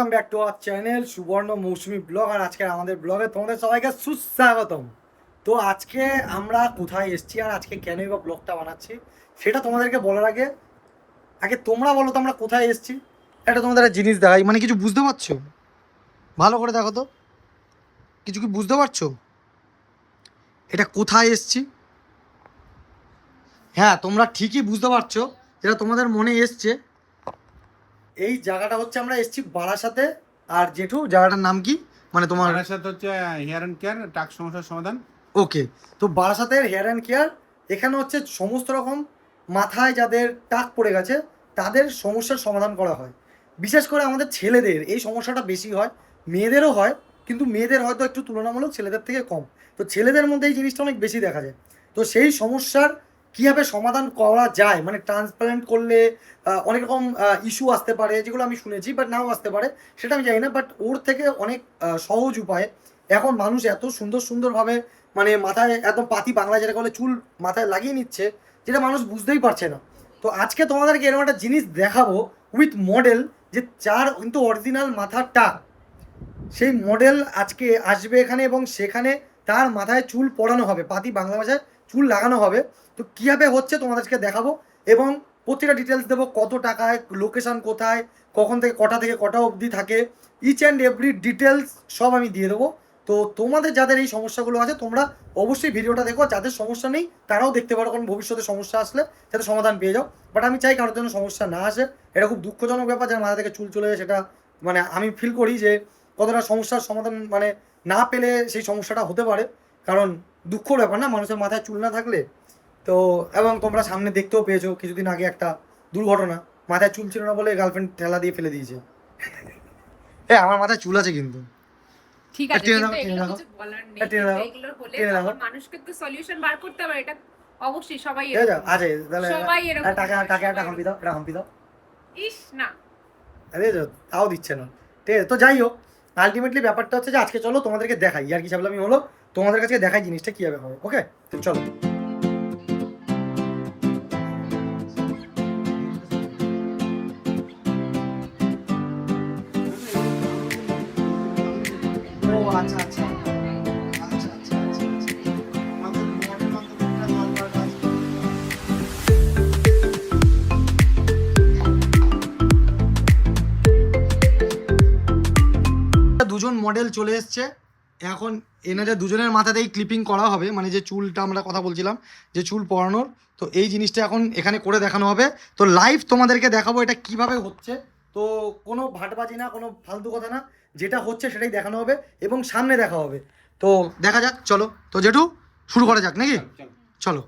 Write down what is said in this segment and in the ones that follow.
Welcome back to our channel সুবর্ণ মৌসুমী blog. আর আজকে আমাদের ব্লগে তোমাদের সবাইকে সুস্বাগতম। তো আজকে আমরা কোথায় এসেছি আর আজকে কেনই বা ব্লগটা বানাচ্ছি সেটা তোমাদেরকে বলার আগে আগে তোমরা বলো তো আমরা কোথায় এসেছি। একটা তোমাদের একটা জিনিস দেখাই, মানে কিছু বুঝতে পারছো? ভালো করে দেখো তো, কিছু কি বুঝতে পারছো এটা কোথায় এসেছি? হ্যাঁ, তোমরা ঠিকই বুঝতে পারছো, যেটা তোমাদের মনে এসছে। এই জায়গাটা হচ্ছে আমরা এসেছি বারাসাতে। আর জেঠু জায়গাটার নাম কি, মানে তোমার? বারাসাত হচ্ছে হেয়ার অ্যান্ড কেয়ার, টাক সমস্যার সমাধান। ওকে, তো বারাসাতের হেয়ার অ্যান্ড কেয়ার। এখানে হচ্ছে সমস্ত রকম মাথায় যাদের টাক পড়ে গেছে তাদের সমস্যার সমাধান করা হয়। বিশেষ করে আমাদের ছেলেদের এই সমস্যাটা বেশি হয়, মেয়েদেরও হয়, কিন্তু মেয়েদের হয়তো একটু তুলনামূলক ছেলেদের থেকে কম। তো ছেলেদের মধ্যে এই জিনিসটা অনেক বেশি দেখা যায়। তো সেই সমস্যার কীভাবে সমাধান করা যায়, মানে ট্রান্সপ্লান্ট করলে অনেক রকম ইস্যু আসতে পারে, যেগুলো আমি শুনেছি, বাট নাও আসতে পারে, সেটা আমি জানি না। বাট ওর থেকে অনেক সহজ উপায়ে এখন মানুষ এত সুন্দর সুন্দরভাবে, মানে মাথায় একদম পাতি বাংলা যেটা বলে চুল মাথায় লাগিয়ে নিচ্ছে, যেটা মানুষ বুঝতেই পারছে না। তো আজকে তোমাদেরকে এরকম একটা জিনিস দেখাবো উইথ মডেল, যে যার কিন্তু অরিজিনাল মাথার টাক, সেই মডেল আজকে আসবে এখানে এবং সেখানে তার মাথায় চুল পড়ানো হবে, পাতি বাংলা ভাষায় চুল লাগানো হবে। তো কীভাবে হচ্ছে তোমাদেরকে দেখাবো এবং প্রত্যেকটা ডিটেলস দেবো, কত টাকায়, লোকেশান কোথায়, কখন থেকে কটা অবধি থাকে, ইচ অ্যান্ড এভরি ডিটেলস সব আমি দিয়ে দেবো। তো তোমাদের যাদের এই সমস্যাগুলো আছে তোমরা অবশ্যই ভিডিওটা দেখো, যাদের সমস্যা নেই তারাও দেখতে পারো, কারণ ভবিষ্যতে সমস্যা আসলে যাতে সমাধান পেয়ে যাও। বাট আমি চাই কারোর জন্য সমস্যা না আসে। এটা খুব দুঃখজনক ব্যাপার, যার মাথা থেকে চুল চলে যায়, সেটা মানে আমি ফিল করি যে কতটা সমস্যার সমাধান মানে না পেলে সেই সমস্যাটা হতে পারে, কারণ দুঃখর ব্যাপার না মানুষের মাথায় চুল না থাকলে। তো এবং তোমরা সামনে দেখতেও পেয়েছো কিছুদিন আগে একটা দুর্ঘটনা, মাথায় চুল ছিল না বলে গার্লফ্রেন্ড ঠেলা দিয়ে ফেলে দিয়েছে। আমার মাথায় চুল আছে কিন্তু। ঠিক আছে, কিন্তু এগুলো কিছু বলার নেই, এগুলোর হলে তখন মানুষকে তো সলিউশন বার করতে হবে। এটা অবশ্যই সবাই এরকম আছে, তাহলে সবাই এরকম টাকা একটা হাম্পি দাও, একটা হাম্পি দাও। ইস না, আরে তাও দিচ্ছে না। ঠিক আছে, তো যাই হোক, আলটিমেটলি ব্যাপারটা হচ্ছে যে আজকে চলো তোমাদেরকে দেখাই, আর কি আমি হলো তোমাদের কাছে দেখাই জিনিসটা কীভাবে হবে। ওকে, তো চলো। ও আচ্ছা আচ্ছা আচ্ছা আচ্ছা আচ্ছা দুজন মডেল চলে এসছে এখন। এনাদের দুজনের মাথাতেই ক্লিপিং করা হবে, মানে যে চুলটা আমরা কথা বলছিলাম, যে চুল পরানোর, তো এই জিনিসটা এখন এখানে করে দেখানো হবে। তো লাইভ তোমাদেরকে দেখাবো এটা কিভাবে হচ্ছে। তো কোনো ভাটবাজি না, কোনো ফালতু কথা না, যেটা হচ্ছে সেটাই দেখানো হবে এবং সামনে দেখা হবে। তো দেখা যাক, চলো। তো জেঠু শুরু করা যাক নাকি? চলো।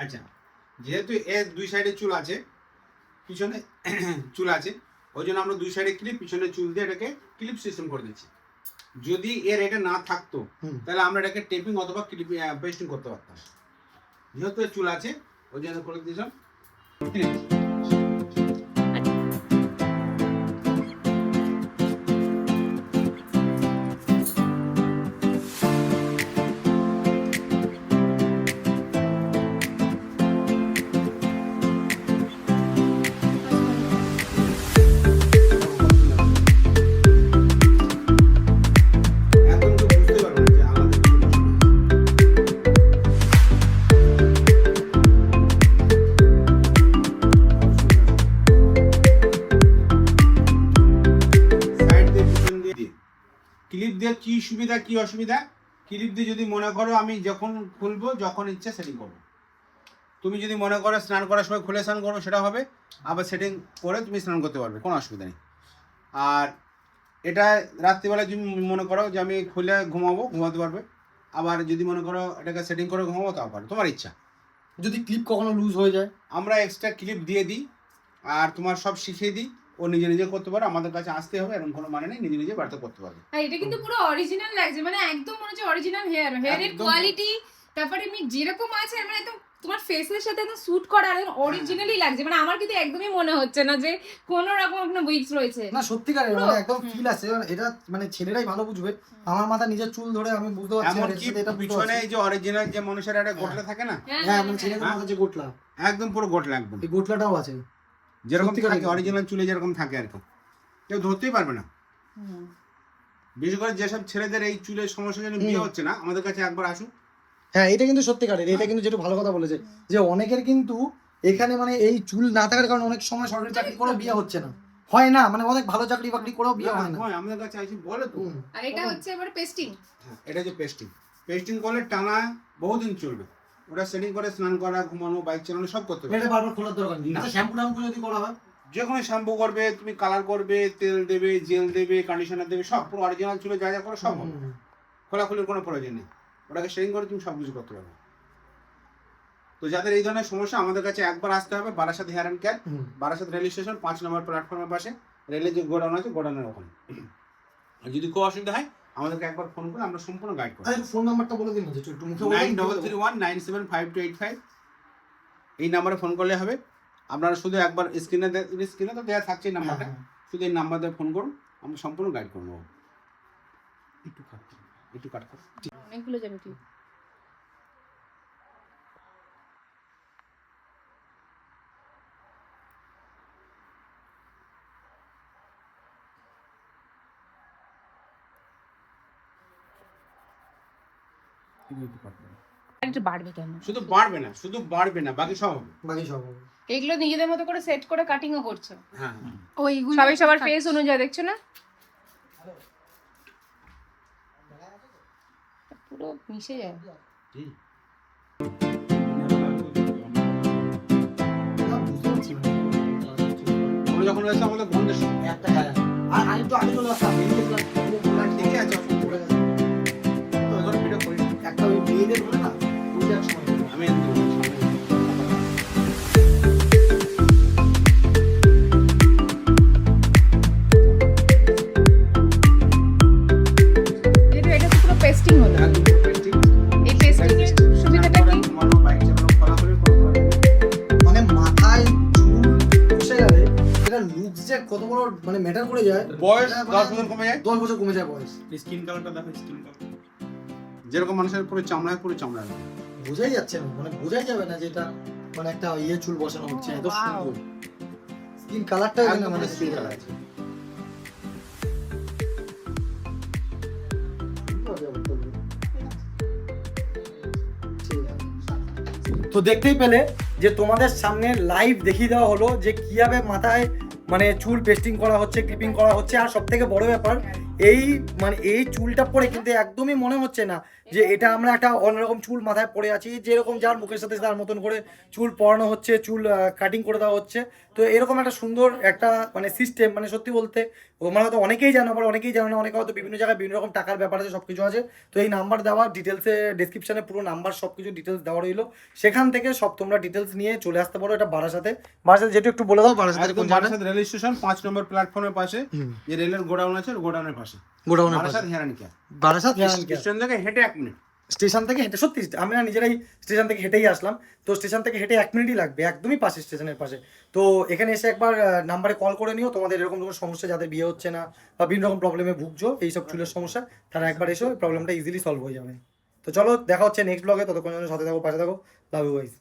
আচ্ছা, যেহেতু এর দুই সাইডে চুল আছে, পিছনে চুল আছে, ওই জন্য আমরা দুই সাইডে ক্লিপ, পিছনে চুল দিয়ে এটাকে ক্লিপ সিস্টেম করে দিচ্ছি। যদি এর এটা না থাকতো তাহলে আমরা এটাকে টেপিং অথবা ক্লিপ পেস্টিং করতে পারতাম। যেহেতু এর চুল আছে ওই জন্য করে দিয়েছিলাম ক্লিপ। ক্লিপ দিয়ে কি সুবিধা কি অসুবিধা, ক্লিপ দিয়ে যদি মনে করো আমি যখন খুলবো যখন ইচ্ছা সেটিং করবো, তুমি যদি মনে করো স্নান করার সময় খুলে স্নান করো সেটা হবে, আবার সেটিং করে তুমি স্নান করতে পারবে, কোনো অসুবিধা নেই। আর এটা রাত্রিবেলায় যদি মনে করো যে আমি খুলে ঘুমাতে পারবে, আবার যদি মনে করো এটাকে সেটিং করে ঘুমাবো তাও পারবে, তোমার ইচ্ছা। যদি ক্লিপ কখনো লুজ হয়ে যায় আমরা এক্সট্রা ক্লিপ দিয়ে দিই আর তোমার সব শিখিয়ে দিই, ও নিজে নিজে করতে পারে, আমাদের কাছে আসতে হবে এরকম কোনো মানে নেই, নিজে নিজে বাড়িতে করতে পারবে। হ্যাঁ, এটা কিন্তু পুরো অরিজিনাল লাগছে, মানে একদম মনে হচ্ছে অরিজিনাল হেয়ারের কোয়ালিটি, তারপরে আমি যেরকম আছে মানে একদম তোমার ফেসের সাথে একদম স্যুট করা আর অরিজিনালি লাগছে, মানে আমার কিন্তু একদমই মনে হচ্ছে না যে কোনো রকম কোনো উইগস রয়েছে। না সত্যিকারের মানে একদম ফিল আছে, এটা মানে ছেলেরাই ভালো বুঝবে। আমার মাথা নিজের চুল ধরে আমি বুঝতে পারছি এমন আর এর কি সাথে এটা পিছনে এই যে অরিজিনাল যে মানুষের একটা গোটলা থাকে না, হ্যাঁ মানে ছেলেদের মাথা যে গোটলা, একদম পুরো গোটলা, একদম এই গোটলাটাও আছে যেরকম সত্যিকারের থাকে অরিজিনাল চুলে যেরকম থাকে আর কি, কেউ ধরতেই পারবে না। বিশেষ করে যেসব ছেলেদের এই চুলের সমস্যার জন্য বিয়ে হচ্ছে না, আমাদের কাছে একবার আসুন। হ্যাঁ এটা কিন্তু সত্যিকারের, এটা কিন্তু যেটা ভালো কথা বলেছে যে অনেকের কিন্তু এখানে মানে এই চুল না থাকার কারণে অনেক সময় সরকারি চাকরি করেও বিয়ে হচ্ছে না, হয় না, মানে অনেক ভালো চাকরি বাকরি করেও বিয়ে হয় না। হয়, আমাদের কাছে আইসি বলে তো। আর এটা হচ্ছে এবারে পেস্টিং। হ্যাঁ, এটা যে পেস্টিং, পেস্টিং করলে টানা বহুদিন চলবে। ওটা সেটিং করে স্নান করা, ঘুমানো, বাইক চালানো সব করতে পারবে। এটা বারবার খোলার দরকার নেই, না। শ্যাম্পু ট্যাম্পু যদি করা হয়, যে কোনো শ্যাম্পু করবে, তুমি কালার করবে, তেল দেবে, জেল দেবে, কন্ডিশনার দেবে, সব পুরো অরিজিনাল চুলে যা যা করো সব হবে। খোলাখুলির কোনো প্রয়োজন নেই, ওটাকে সেটিং করে তুমি সব কিছু করতে পারবে। তো যাদের এই ধরনের সমস্যা আমাদের কাছে একবার আসতে হবে, Barasat hair and care, Barasat rail station 5 নম্বর প্ল্যাটফর্মের পাশে, রেলের যে গোডাউন আছে গোডাউনের ওখানে। আর যদি কোনো অসুবিধা হয় আমাদেরকে একবার ফোন করে আমরা সম্পূর্ণ গাইড করব। আরে ফোন নাম্বারটা বলে দিন না, যে একটু মুখে বলে দিন। 9331975285 এই নম্বরে ফোন করলে হবে। আপনারা শুধু একবার স্ক্রিনে তো দেওয়া থাকছে এই নাম্বারটা, শুধু এই নাম্বার দিয়ে ফোন করুন, আমরা সম্পূর্ণ গাইড করব। একটু কাট করো। অনেকগুলো যাবে কি? একটু বাড়বে কেন? শুধু বাড়বে না, বাকি সব হবে। বাকি সব হবে। এগুলো নিজেদের মতো করে সেট করে কাটিংও করছো। হ্যাঁ, ওইগুলো সবাই সবার ফেস অনুযায়ী দেখছো না? পুরো মিশে যায়। না, বুঝতে পারছি না। আমরা যখন রয়েছে আমাদের বন্ধের সঙ্গে একটা গায়ে আর আরেকটু আগে চলে আসতাম, ঠিকই আছে, ওখানে ভিডিও করি না। একটা ওই মেয়েদের বলে না, ওইটা এক সময় আমি এনতে বলছি। এটা তো পুরো পেস্টিং হলো। এই পেস্টিং এর সুবিধাটা কি? মানে মাথায় চুল বসে গেলে এটা লুকস যে কত বড় মানে ম্যাটার করে যায়। বয়স এটা 10 বছর কমে যায়। 10 বছর কমে যায় বয়স। স্কিন কালারটা দেখো, স্কিন কালার যেরকম মানুষের পুরো চামড়ায় বোঝাই যাচ্ছে না, মানে বোঝাই যাবে না যে এটা মানে একটা ইয়ে চুল বসানো হচ্ছে, এত Wow. সুন্দর স্কিন কালারটা এখানে মানে স্কিন কালার আছে। তো দেখতেই পেলে যে তোমাদের সামনে লাইভ দেখিয়ে দেওয়া হলো যে কিভাবে মাথায় মানে চুল পেস্টিং করা হচ্ছে, ক্লিপিং করা হচ্ছে। আর সব থেকে বড় ব্যাপার এই মানে এই চুলটা পরে কিন্তু একদমই মনে হচ্ছে না যে এটা আমরা একটা অন্যরকম চুল মাথায় পড়ে আছি, যেরকম যার মুখের সাথে তার মতন করে চুল পরানো হচ্ছে, চুল কাটিং করে দেওয়া হচ্ছে। তো এরকম একটা সুন্দর একটা মানে সিস্টেম, মানে সত্যি বলতে তোমরা হয়তো অনেকেই জানো, আবার অনেকেই জানো না, অনেকে হয়তো বিভিন্ন জায়গায় বিভিন্ন রকম টাকার ব্যাপার আছে, সব কিছু আছে। তো এই নাম্বার দেওয়া ডিটেলসে ডিসক্রিপশনে পুরো নাম্বার সব কিছু ডিটেলস দেওয়া রইলো, সেখান থেকে সব তোমরা ডিটেলস নিয়ে চলে আসতে পারো। এটা বারাসাতে যেটা একটু বলে দাও, বারাসাতে কোন জায়গায়? বারাসাত রেল স্টেশন 5 নম্বর প্ল্যাটফর্মের পাশে, যে রেলের গোডাউন আছে গোডাউনের পাশে, গোডাউনের বারাসাত পাশে। Hair and care. Barasat station থেকে হেঁটে 1 মিনিট। স্টেশন থেকে হেঁটে, সত্যি আমরা নিজেরাই স্টেশন থেকে হেঁটেই আসলাম। তো স্টেশন থেকে হেঁটে 1 মিনিটই লাগবে, একদমই পাশে, স্টেশনের পাশে। তো এখানে এসে একবার নাম্বারে কল করে নিও, তোমাদের এরকম কোনো সমস্যা, যাদের বিয়ে হচ্ছে না বা বিভিন্ন রকম প্রবলেমে ভুগছো, এইসব চুলের সমস্যা, তারা একবার এসো, প্রবলেমটা ইজিলি সলভ হয়ে যাবে। তো চলো দেখা হচ্ছে নেক্সট ব্লগে, ততক্ষণ সাথে থাকো, পাশে থাকো, লাভ ইউ গাইস।